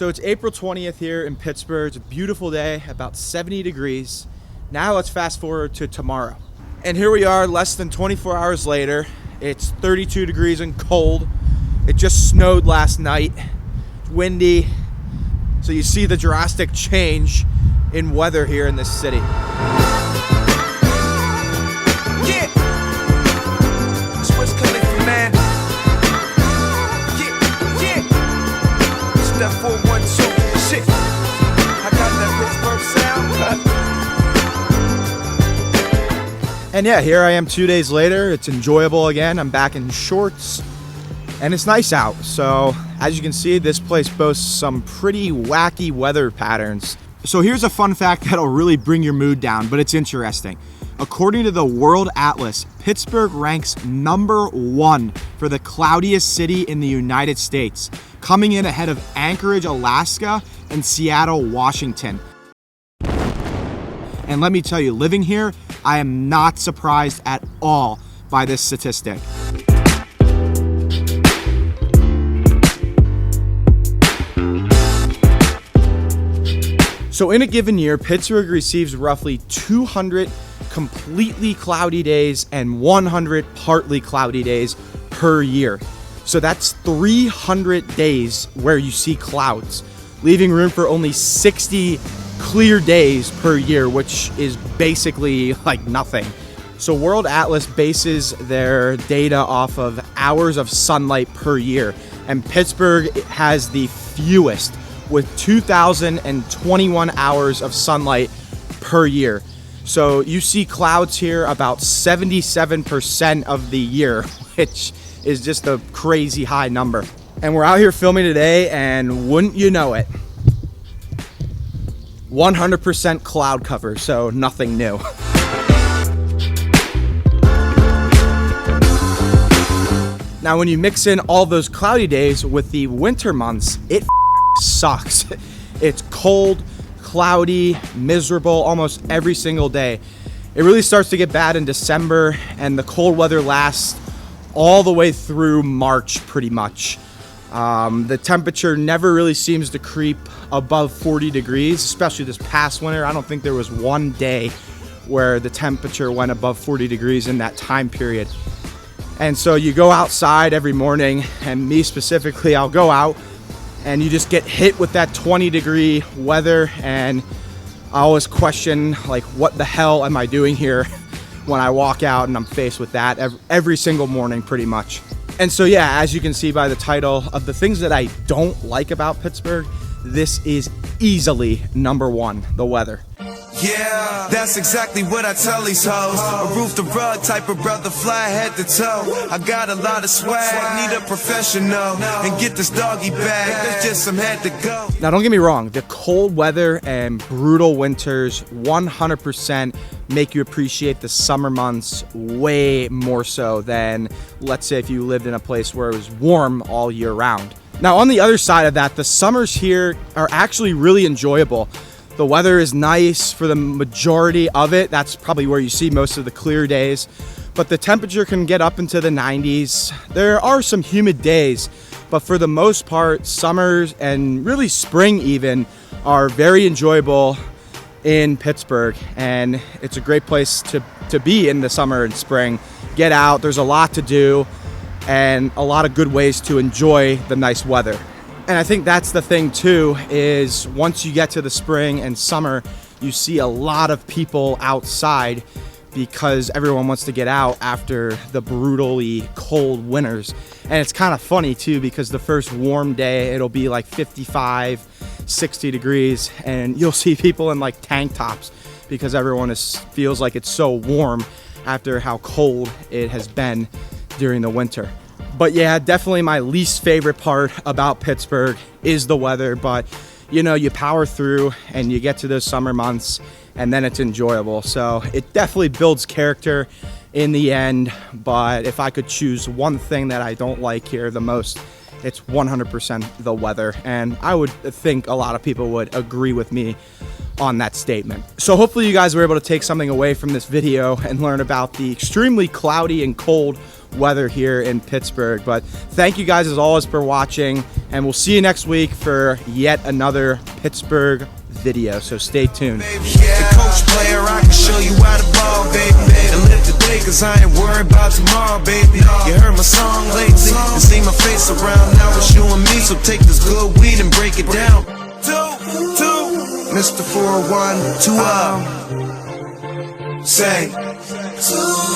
So it's April 20th here in Pittsburgh. It's a beautiful day, about 70 degrees. Now let's fast forward to tomorrow. And here we are less than 24 hours later. It's 32 degrees and cold. It just snowed last night. It's windy. So you see the drastic change in weather here in this city. Yeah. It's what's coming from, man. Yeah. Step 412. Shit. I got that Pittsburgh sound. And yeah, here I am 2 days later. It's enjoyable again. I'm back in shorts and it's nice out. So as you can see, this place boasts some pretty wacky weather patterns. So here's a fun fact that'll really bring your mood down, but it's interesting. According to the World Atlas, Pittsburgh ranks #1 for the cloudiest city in the United States, coming in ahead of Anchorage, Alaska, and Seattle, Washington. And let me tell you, living here, I am not surprised at all by this statistic. So in a given year, Pittsburgh receives roughly 200 completely cloudy days and 100 partly cloudy days per year. So that's 300 days where you see clouds, leaving room for only 60 clear days per year, which is basically like nothing. So World Atlas bases their data off of hours of sunlight per year, and Pittsburgh has the fewest with 2,021 hours of sunlight per year. So you see clouds here about 77% of the year, which is just a crazy high number. And we're out here filming today, and wouldn't you know it, 100% cloud cover, so nothing new. Now, when you mix in all those cloudy days with the winter months, it sucks. It's cold, cloudy, miserable almost every single day. It really starts to get bad in December, and the cold weather lasts all the way through March pretty much. The temperature never really seems to creep above 40 degrees, especially this past winter. I don't think there was one day where the temperature went above 40 degrees in that time period. And so you go outside every morning, and me specifically, I'll go out and you just get hit with that 20-degree weather, and I always question, like, what the hell am I doing here when I walk out and I'm faced with that every single morning pretty much. And so yeah, as you can see by the title of the things that I don't like about Pittsburgh, this is easily #1, the weather. Yeah, that's exactly what I tell these hoes. A roof to rug type of brother, fly head to toe. I got a lot of swag, need a professional, and get this doggy bag, there's just some head to go. Now don't get me wrong, the cold weather and brutal winters 100% make you appreciate the summer months way more so than, let's say, if you lived in a place where it was warm all year round. Now on the other side of that, the summers here are actually really enjoyable. The weather is nice for the majority of it. That's probably where you see most of the clear days. But the temperature can get up into the 90s. There are some humid days, but for the most part, summers and really spring even are very enjoyable in Pittsburgh. And it's a great place to be in the summer and spring. Get out, there's a lot to do, and a lot of good ways to enjoy the nice weather. And I think that's the thing too, is once you get to the spring and summer, you see a lot of people outside because everyone wants to get out after the brutally cold winters. And it's kind of funny too, because the first warm day, it'll be like 55, 60 degrees, and you'll see people in like tank tops because everyone feels like it's so warm after how cold it has been during the winter. But yeah, definitely my least favorite part about Pittsburgh is the weather, but you know, you power through and you get to those summer months and then it's enjoyable. So it definitely builds character in the end, but if I could choose one thing that I don't like here the most, it's 100% the weather. And I would think a lot of people would agree with me on that statement. So hopefully you guys were able to take something away from this video and learn about the extremely cloudy and cold weather here in Pittsburgh. But thank you guys as always for watching, and we'll see you next week for yet another Pittsburgh video, so stay tuned. The coach player, I can show you how to ball, baby. And live today, cause I ain't worried about tomorrow, baby. You heard my song lately and see my face around. Now it's you and me, so take this good weed and break it down. Two, Mr. 401, 2 say. Two.